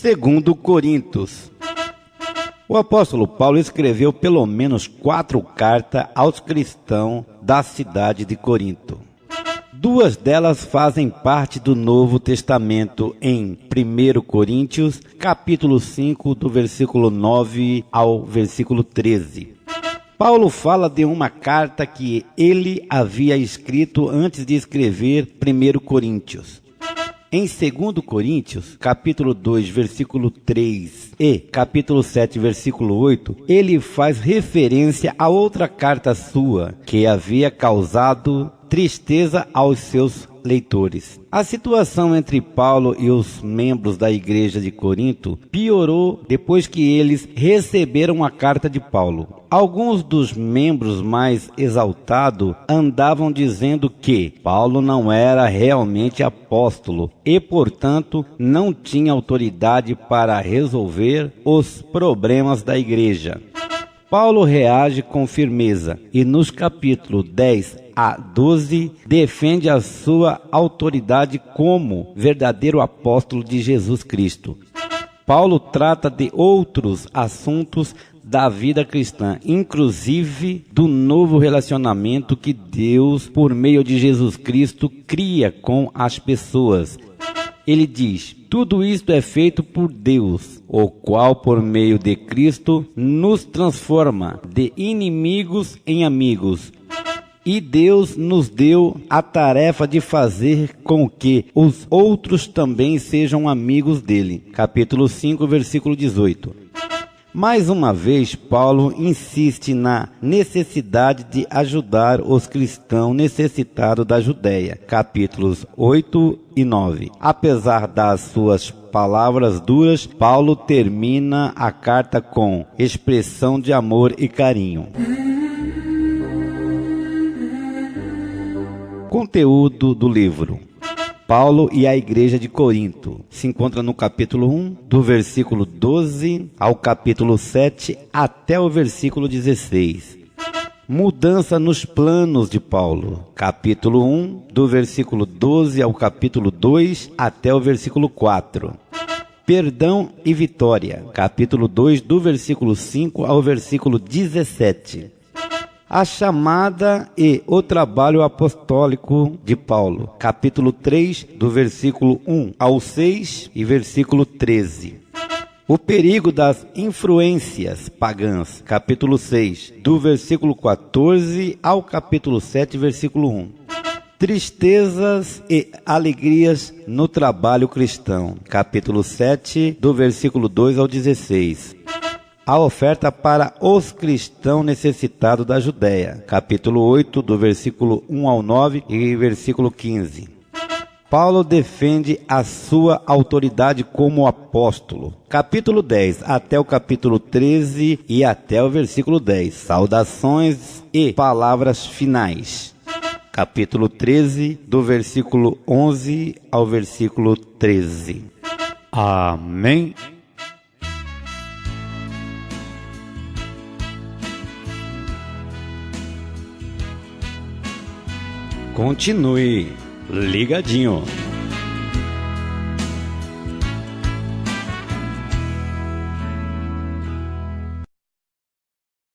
Segundo Coríntios. O apóstolo Paulo escreveu pelo menos 4 cartas aos cristãos da cidade de Corinto. 2 delas fazem parte do Novo Testamento em 1 Coríntios, capítulo 5, do versículo 9 ao versículo 13. Paulo fala de uma carta que ele havia escrito antes de escrever 1 Coríntios. Em 2 Coríntios, capítulo 2, versículo 3 e capítulo 7, versículo 8, ele faz referência a outra carta sua que havia causado tristeza aos seus leitores. A situação entre Paulo e os membros da igreja de Corinto piorou depois que eles receberam a carta de Paulo. Alguns dos membros mais exaltados andavam dizendo que Paulo não era realmente apóstolo e, portanto, não tinha autoridade para resolver os problemas da igreja. Paulo reage com firmeza e nos capítulos 10 a 12 defende a sua autoridade como verdadeiro apóstolo de Jesus Cristo. Paulo trata de outros assuntos da vida cristã, inclusive do novo relacionamento que Deus, por meio de Jesus Cristo, cria com as pessoas. Ele diz: tudo isto é feito por Deus, o qual, por meio de Cristo, nos transforma de inimigos em amigos. E Deus nos deu a tarefa de fazer com que os outros também sejam amigos dele. Capítulo 5, versículo 18. Mais uma vez, Paulo insiste na necessidade de ajudar os cristãos necessitados da Judéia. Capítulos 8 e 9. Apesar das suas palavras duras, Paulo termina a carta com expressão de amor e carinho. Conteúdo do livro. Paulo e a igreja de Corinto se encontra no capítulo 1, do versículo 12 ao capítulo 7 até o versículo 16. Mudança nos planos de Paulo. Capítulo 1, do versículo 12 ao capítulo 2 até o versículo 4. Perdão e vitória. Capítulo 2, do versículo 5 ao versículo 17. A chamada e o trabalho apostólico de Paulo. Capítulo 3, do versículo 1 ao 6 e versículo 13. O perigo das influências pagãs. Capítulo 6, do versículo 14 ao capítulo 7, versículo 1. Tristezas e alegrias no trabalho cristão. Capítulo 7, do versículo 2 ao 16. A oferta para os cristãos necessitados da Judéia. Capítulo 8, do versículo 1 ao 9 e versículo 15. Paulo defende a sua autoridade como apóstolo. Capítulo 10 até o capítulo 13 e até o versículo 10. Saudações e palavras finais. Capítulo 13, do versículo 11 ao versículo 13. Amém. Continue ligadinho.